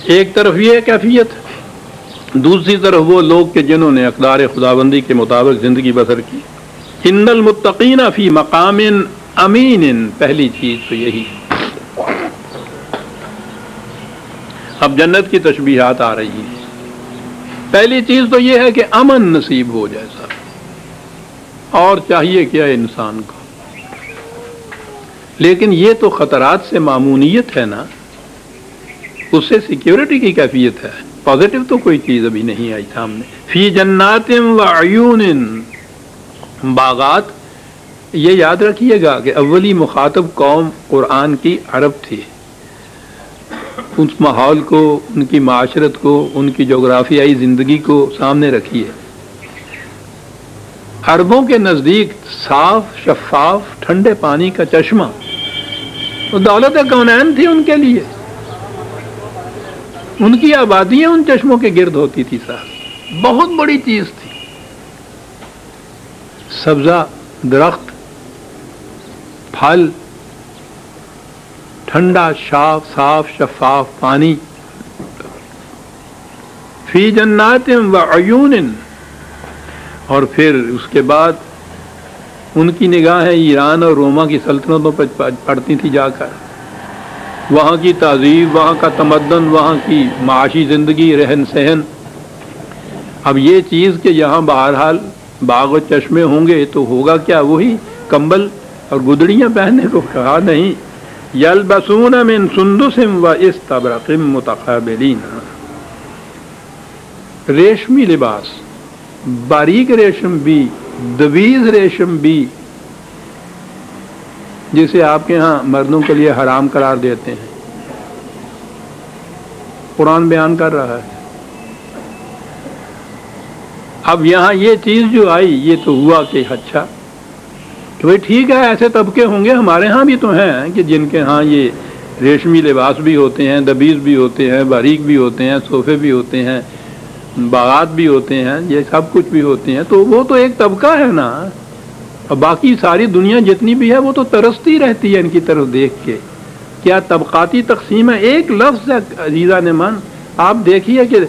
ایک طرف یہ کیفیت، دوسری طرف وہ لوگ کہ جنہوں نے اقدار خداوندی کے مطابق زندگی بسر کی. ان المتقین فی مقام امین، پہلی چیز تو یہی. اب جنت کی تشبیہات آ رہی ہیں. پہلی چیز تو یہ ہے کہ امن نصیب ہو جائے صاحب، اور چاہیے کیا انسان کو. لیکن یہ تو خطرات سے معمونیت ہے نا، اس سے سیکیورٹی کی کیفیت ہے. پازیٹو تو کوئی چیز ابھی نہیں آئی سامنے. فی جنات و عیون، باغات. یہ یاد رکھیے گا کہ اولی مخاطب قوم قرآن کی عرب تھی. اس ماحول کو، ان کی معاشرت کو، ان کی جغرافیائی زندگی کو سامنے رکھیے. عربوں کے نزدیک صاف شفاف ٹھنڈے پانی کا چشمہ وہ دولت کونین تھی ان کے لیے. ان کی آبادیاں ان چشموں کے گرد ہوتی تھی صاحب، بہت بڑی چیز تھی. سبزہ، درخت، پھل، ٹھنڈا صاف شفاف پانی. فی جنات و عیون، اور پھر اس کے بعد ان کی نگاہیں ایران اور روما کی سلطنتوں پر پڑتی تھی جا کر. وہاں کی تہذیب، وہاں کا تمدن، وہاں کی معاشی زندگی، رہن سہن. اب یہ چیز کہ یہاں بہرحال باغ و چشمے ہوں گے تو ہوگا کیا؟ وہی کمبل اور گدڑیاں پہننے کو کہا نہیں. یلبسون من سندس و استبرق متقابلین، ریشمی لباس، باریک ریشم بھی، دویز ریشم بھی، جسے آپ کے ہاں مردوں کے لیے حرام قرار دیتے ہیں، قرآن بیان کر رہا ہے. اب یہاں یہ چیز جو آئی، یہ تو ہوا کہ اچھا کہ بھائی ٹھیک ہے، ایسے طبقے ہوں گے، ہمارے ہاں بھی تو ہیں کہ جن کے ہاں یہ ریشمی لباس بھی ہوتے ہیں، دبیز بھی ہوتے ہیں، باریک بھی ہوتے ہیں، صوفے بھی ہوتے ہیں، باغات بھی ہوتے ہیں، یہ سب کچھ بھی ہوتے ہیں. تو وہ تو ایک طبقہ ہے نا، اور باقی ساری دنیا جتنی بھی ہے وہ تو ترستی رہتی ہے ان کی طرف دیکھ کے. کیا طبقاتی تقسیم ہے؟ ایک لفظ ہے عزیزان من، آپ دیکھیے کہ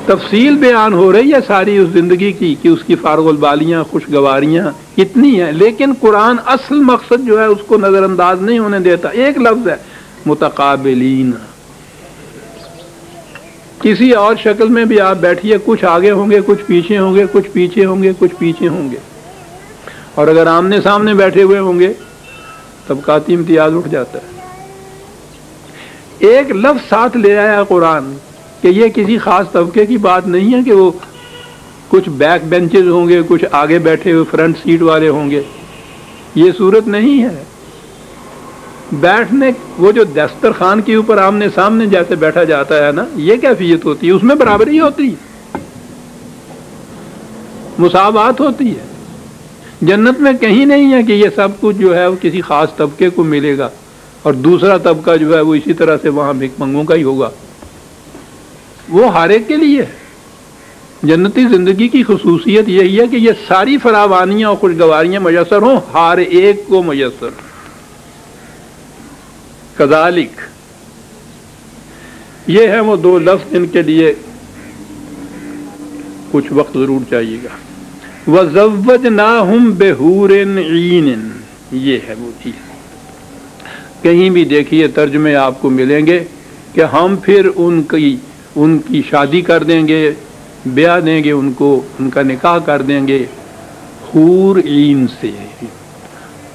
تفصیل بیان ہو رہی ہے ساری اس زندگی کی کہ اس کی فارغ البالیاں، خوشگواریاں کتنی ہیں، لیکن قرآن اصل مقصد جو ہے اس کو نظر انداز نہیں ہونے دیتا. ایک لفظ ہے متقابلین. کسی اور شکل میں بھی آپ بیٹھیے، کچھ آگے ہوں گے، کچھ پیچھے ہوں گے، کچھ پیچھے ہوں گے، کچھ پیچھے ہوں گے. اور اگر آمنے سامنے بیٹھے ہوئے ہوں گے طبقاتی امتیاز اٹھ جاتا ہے. ایک لفظ ساتھ لے آیا قرآن کہ یہ کسی خاص طبقے کی بات نہیں ہے کہ وہ کچھ بیک بینچز ہوں گے، کچھ آگے بیٹھے ہوئے فرنٹ سیٹ والے ہوں گے. یہ صورت نہیں ہے. بیٹھنے، وہ جو دسترخوان کے اوپر آمنے سامنے جیسے بیٹھا جاتا ہے نا، یہ کیفیت ہوتی ہے، اس میں برابری ہوتی ہے، مساوات ہوتی ہے. جنت میں کہیں نہیں ہے کہ یہ سب کچھ جو ہے وہ کسی خاص طبقے کو ملے گا اور دوسرا طبقہ جو ہے وہ اسی طرح سے وہاں بھیک منگوں کا ہی ہوگا. وہ ہر ایک کے لیے ہے. جنتی زندگی کی خصوصیت یہی ہے کہ یہ ساری فراوانیاں اور خوشگواریاں میسر ہوں، ہر ایک کو میسر. کذالک، یہ ہیں وہ دو لفظ جن کے لیے کچھ وقت ضرور چاہیے گا. وَزَوَّجْنَاهُمْ بِحُورٍ عِینٍ، یہ ہے وہ چیز. کہیں بھی دیکھیے ترجمے آپ کو ملیں گے کہ ہم پھر ان کی شادی کر دیں گے، بیاہ دیں گے ان کو، ان کا نکاح کر دیں گے حور عین سے.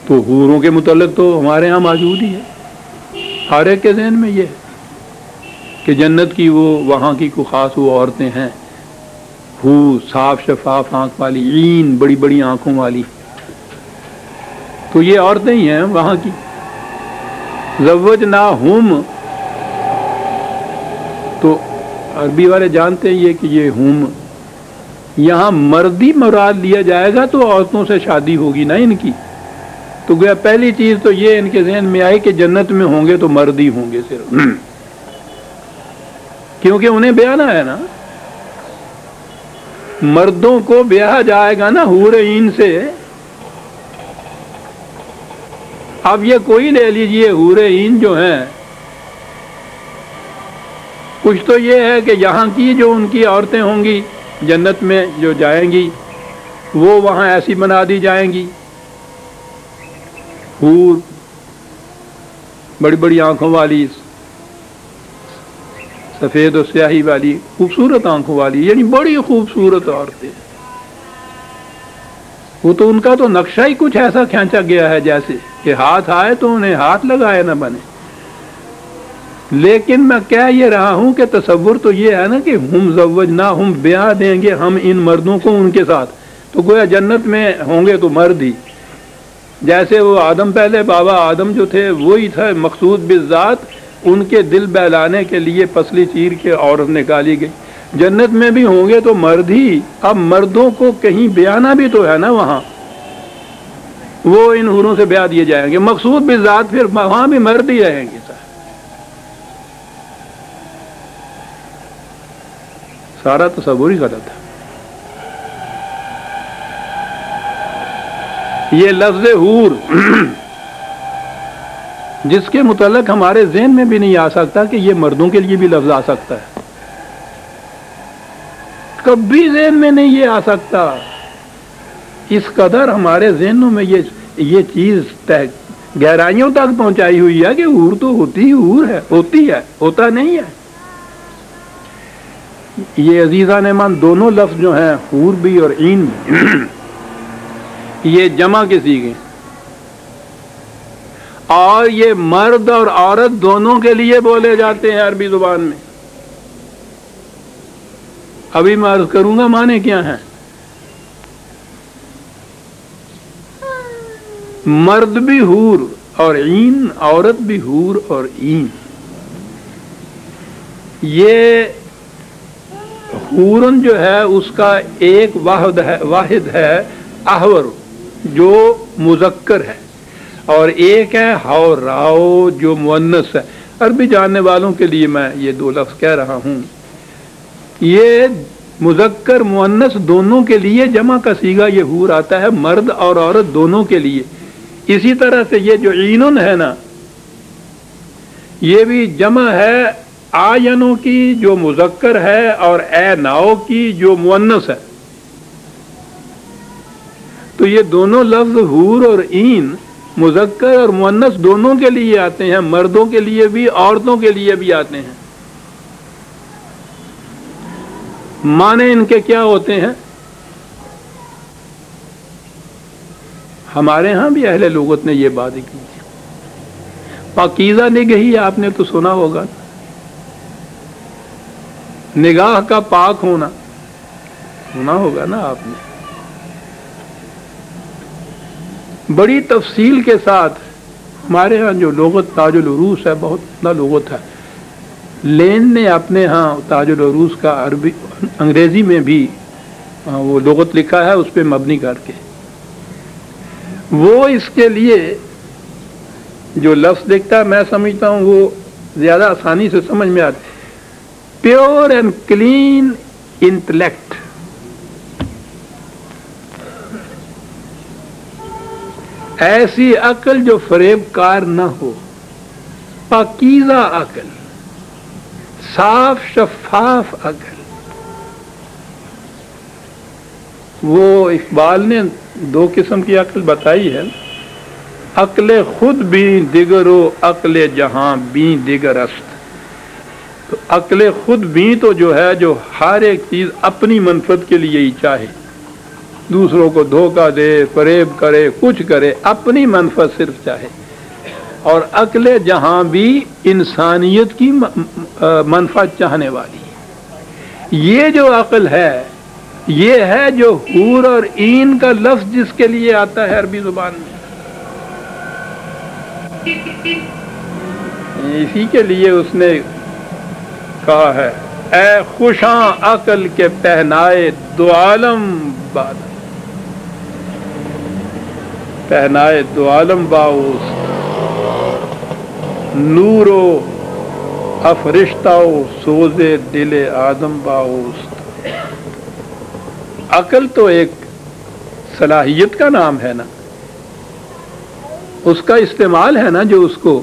تو حوروں کے متعلق تو ہمارے ہاں موجود ہی ہے، ہر ایک کے ذہن میں یہ ہے کہ جنت کی وہ وہاں کی کوئی خاص وہ عورتیں ہیں، صاف شفاف آنکھ والی، عین بڑی بڑی آنکھوں والی. تو یہ عورتیں ہی ہیں وہاں کی. زوجناہم، تو عربی والے جانتے ہیں یہ کہ یہ ہم یہاں مردی مراد لیا جائے گا تو عورتوں سے شادی ہوگی نا ان کی. تو گویا پہلی چیز تو یہ ان کے ذہن میں آئی کہ جنت میں ہوں گے تو مردی ہوں گے صرف، کیونکہ انہیں بیانا ہے نا، مردوں کو بیاہا جائے گا نا حور عین سے. اب یہ کوئی لے لیجئے حور عین جو ہیں کچھ تو یہ ہے کہ یہاں کی جو ان کی عورتیں ہوں گی جنت میں جو جائیں گی وہ وہاں ایسی بنا دی جائیں گی، حور، بڑی بڑی آنکھوں والی، سفید و سیاہی والی، خوبصورت آنکھوں والی، یعنی بڑی خوبصورت عورتیں. وہ تو ان کا تو نقشہ ہی کچھ ایسا کھینچا گیا ہے جیسے کہ ہاتھ آئے تو انہیں ہاتھ لگائے نہ بنے. لیکن میں کہہ یہ رہا ہوں کہ تصور تو یہ ہے نا کہ ہم زوجنا، ہم بیاہ دیں گے ہم ان مردوں کو ان کے ساتھ. تو گویا جنت میں ہوں گے تو مرد ہی، جیسے وہ آدم، پہلے بابا آدم جو تھے وہی تھا مقصود بالذات، ان کے دل بہلانے کے لیے پسلی چیر کے عورت نکالی گئی. جنت میں بھی ہوں گے تو مرد ہی. اب مردوں کو کہیں بیانا بھی تو ہے نا وہاں، وہ ان حوروں سے بیاہ دیے جائیں گے مقصود بالذات، پھر وہاں بھی مرد ہی رہیں گے. سارا تصور ہی غلط ہے. یہ لفظ حور جس کے متعلق ہمارے ذہن میں بھی نہیں آ سکتا کہ یہ مردوں کے لیے بھی لفظ آ سکتا ہے، کبھی ذہن میں نہیں یہ آ سکتا. اس قدر ہمارے ذہنوں میں یہ چیز گہرائیوں تک پہنچائی ہوئی ہے کہ حور تو حور ہے، ہوتی ہے، ہوتا نہیں ہے. یہ عزیزان ایمان دونوں لفظ جو ہیں حور بھی اور عین بھی یہ جمع کے صیغے، اور یہ مرد اور عورت دونوں کے لیے بولے جاتے ہیں عربی زبان میں. ابھی میں عرض کروں گا معنی کیا ہیں. مرد بھی حور اور عین، عورت بھی حور اور عین. یہ حورن جو ہے اس کا ایک واحد ہے احور جو مذکر ہے، اور ایک ہے حوراؤ جو مؤنث ہے. عربی جاننے والوں کے لیے میں یہ دو لفظ کہہ رہا ہوں. یہ مذکر مؤنث دونوں کے لیے جمع کا صیغہ یہ حور آتا ہے، مرد اور عورت دونوں کے لیے. اسی طرح سے یہ جو عینن ہے نا، یہ بھی جمع ہے آینوں کی جو مذکر ہے اور اے ناؤ کی جو مؤنث ہے. تو یہ دونوں لفظ حور اور عین مذکر اور مؤنث دونوں کے لیے آتے ہیں، مردوں کے لیے بھی عورتوں کے لیے بھی آتے ہیں. معنی ان کے کیا ہوتے ہیں؟ ہمارے ہاں بھی اہل لغت نے یہ بات کی. پاکیزہ نگہی آپ نے تو سنا ہوگا، نگاہ کا پاک ہونا سنا ہوگا نا آپ نے. بڑی تفصیل کے ساتھ ہمارے ہاں جو لغت تاج العروس ہے، بہت اتنا لغت ہے. لین نے اپنے ہاں تاج العروس کا عربی انگریزی میں بھی وہ لغت لکھا ہے، اس پہ مبنی کر کے وہ اس کے لیے جو لفظ لکھتا ہے میں سمجھتا ہوں وہ زیادہ آسانی سے سمجھ میں آتا ہے. پیور اینڈ کلین انٹلیکٹ، ایسی عقل جو فریب کار نہ ہو، پاکیزہ عقل، صاف شفاف عقل. وہ اقبال نے دو قسم کی عقل بتائی ہے، عقل خود بھی دیگر و عقل جہاں بھی دیگر است. تو عقل خود بھی تو جو ہے جو ہر ایک چیز اپنی منفعت کے لیے ہی چاہے، دوسروں کو دھوکہ دے، فریب کرے، کچھ کرے، اپنی منفعت صرف چاہے. اور عقل جہاں بھی انسانیت کی منفعت چاہنے والی. یہ جو عقل ہے یہ ہے جو حور اور عین کا لفظ جس کے لیے آتا ہے عربی زبان میں. اسی کے لیے اس نے کہا ہے اے خوشاں عقل کے پہنائے دو عالم باد، پہنائے دو عالم باؤس، نور و افرشتہ و سوز دل آدم باؤس. عقل تو ایک صلاحیت کا نام ہے نا، اس کا استعمال ہے نا جو اس کو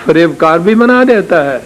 فریب کار بھی بنا دیتا ہے